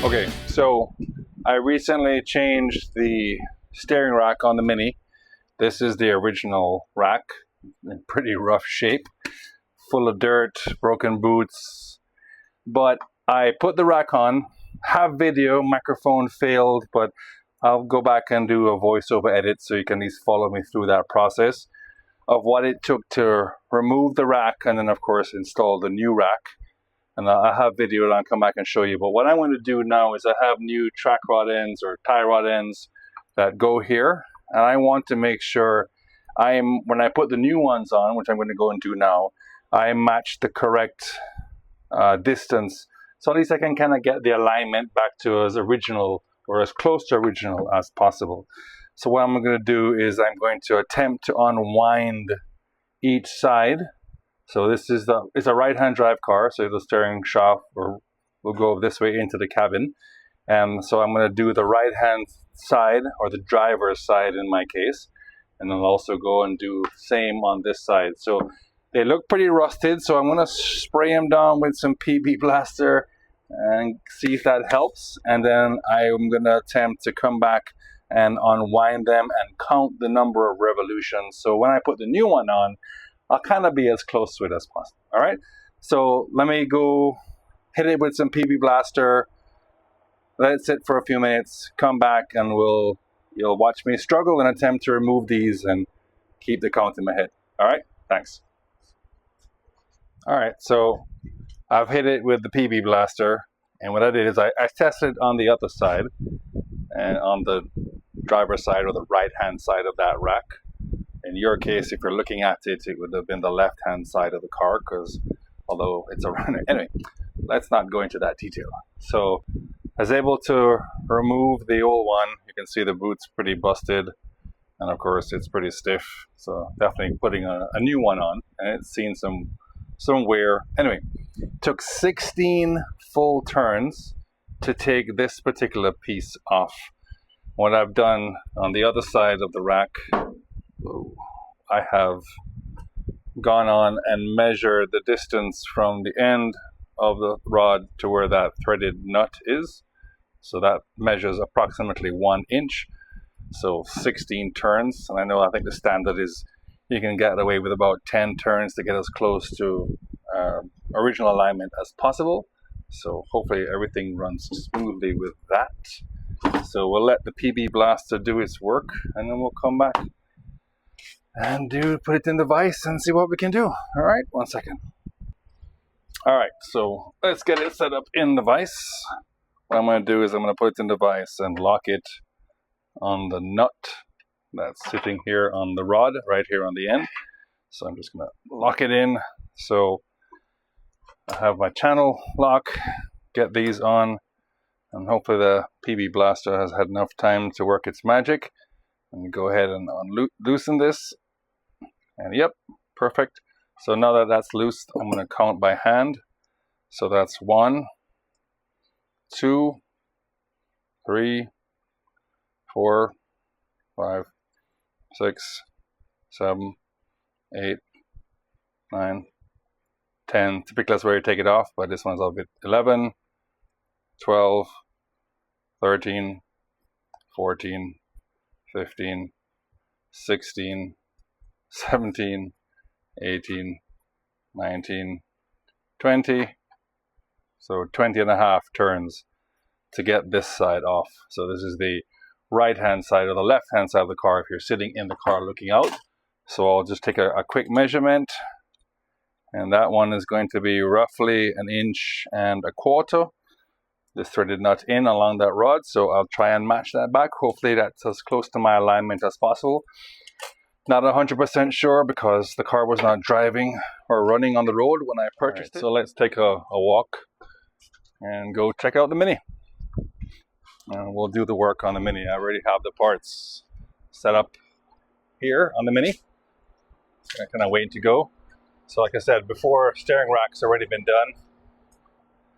Okay, so I recently changed the steering rack on the Mini. This is the original rack, in pretty rough shape, full of dirt, broken boots. But I put the rack on, have video, microphone failed, but I'll go back and do a voiceover edit so you can at least follow me through that process of what it took to remove the rack and then of course install the new rack. And I have video and I'll come back and show you. But what I want to do now is I have new track rod ends or tie rod ends that go here. And I want to make sure when I put the new ones on, which I'm going to go and do now, I match the correct distance. So at least I can kind of get the alignment back to as original or as close to original as possible. So what I'm going to do is I'm going to attempt to unwind each side. So this is it's a right-hand drive car, so the steering shaft will go this way into the cabin. And so I'm going to do the right-hand side, or the driver's side in my case. And then I'll also go and do same on this side. So they look pretty rusted, so I'm going to spray them down with some PB Blaster and see if that helps. And then I'm going to attempt to come back and unwind them and count the number of revolutions. So when I put the new one on, I'll kind of be as close to it as possible. All right, so let me go hit it with some PB Blaster, let it sit for a few minutes, come back, and you'll watch me struggle and attempt to remove these and keep the count in my head. All right, thanks. All right, so I've hit it with the PB Blaster, and what I did is I tested on the other side, and on the driver's side or the right-hand side of that rack. In your case, if you're looking at it, it would have been the left-hand side of the car, because although it's a runner. Anyway, let's not go into that detail. So I was able to remove the old one. You can see the boot's pretty busted, and of course it's pretty stiff. So definitely putting a new one on, and it's seen some wear. Anyway, took 16 full turns to take this particular piece off. What I've done on the other side of the rack, I have gone on and measured the distance from the end of the rod to where that threaded nut is. So that measures approximately 1 inch. So 16 turns. And I think the standard is you can get away with about 10 turns to get as close to original alignment as possible. So hopefully everything runs smoothly with that. So we'll let the PB Blaster do its work, and then we'll come back and put it in the vise and see what we can do. All right, 1 second. All right, so let's get it set up in the vise. What I'm going to do is I'm going to put it in the vise and lock it on the nut that's sitting here on the rod, right here on the end. So I'm just going to lock it in. So I have my channel lock, get these on, and hopefully the PB Blaster has had enough time to work its magic. And go ahead and loosen this. And yep, perfect. So now that that's loose, I'm going to count by hand. So that's 1, 2, 3, 4, 5, 6, 7, 8, 9, 10. Typically that's where you take it off, but this one's a bit 11, 12, 13, 14, 15, 16, 17, 18, 19, 20. So 20 and a half turns to get this side off. So this is the right-hand side or the left-hand side of the car if you're sitting in the car looking out. So I'll just take a quick measurement. And that one is going to be roughly 1.25 inches. This threaded nut in along that rod, so I'll try and match that back. Hopefully that's as close to my alignment as possible. Not 100% sure because the car was not driving or running on the road when I purchased it. So let's take a walk and go check out the Mini. And we'll do the work on the Mini. I already have the parts set up here on the Mini. I'm kind of waiting to go. So like I said before, steering rack's already been done.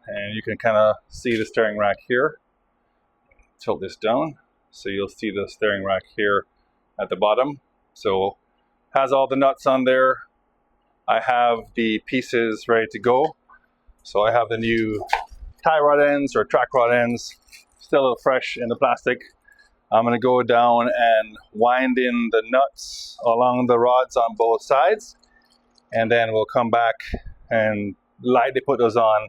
And you can kind of see the steering rack here. Tilt this down. So you'll see the steering rack here at the bottom. So has all the nuts on there. I have the pieces ready to go. So I have the new tie rod ends or track rod ends, still a little fresh in the plastic. I'm going to go down and wind in the nuts along the rods on both sides, and then we'll come back and lightly put those on.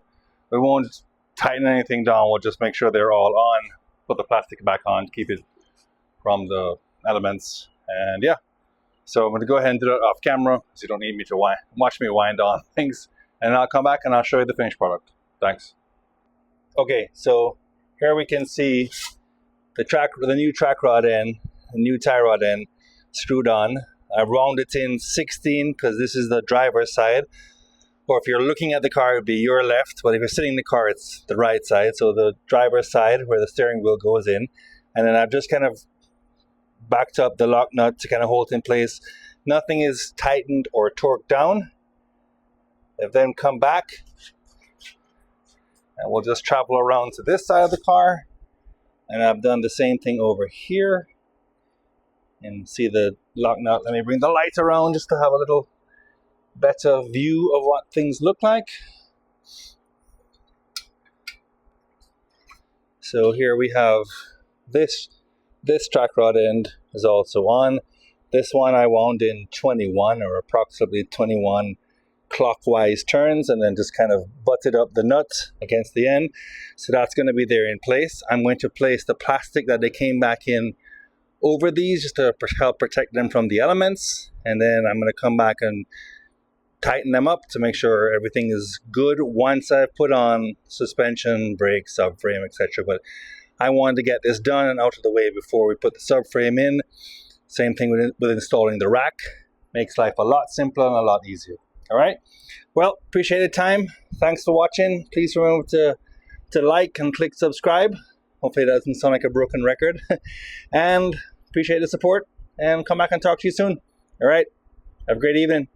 We won't tighten anything down, we'll just make sure they're all on, put the plastic back on, keep it from the elements, and yeah. So I'm going to go ahead and do it off camera, because you don't need me to watch me wind on things, and I'll come back and I'll show you the finished product. Thanks. Okay, so here we can see the new track rod end, the new tie rod end screwed on. I rounded it in 16 because this is the driver's side. Or if you're looking at the car, it would be your left, but if you're sitting in the car, it's the right side. So the driver's side where the steering wheel goes in. And then I've just kind of backed up the lock nut to kind of hold it in place. Nothing is tightened or torqued down. I've then come back and we'll just travel around to this side of the car. And I've done the same thing over here. And see the lock nut. Let me bring the light around just to have a little better view of what things look like. So here we have this track rod end is also on. This one I wound in 21 or approximately 21 clockwise turns, and then just kind of butted up the nut against the end. So that's going to be there in place. I'm going to place the plastic that they came back in over these just to help protect them from the elements, and then I'm going to come back and tighten them up to make sure everything is good once I've put on suspension, brakes, subframe, etc. But I wanted to get this done and out of the way before we put the subframe in. Same thing with installing the rack. Makes life a lot simpler and a lot easier. All right. Well, appreciate the time. Thanks for watching. Please remember to like and click subscribe. Hopefully that doesn't sound like a broken record. And appreciate the support, and come back and talk to you soon. All right. Have a great evening.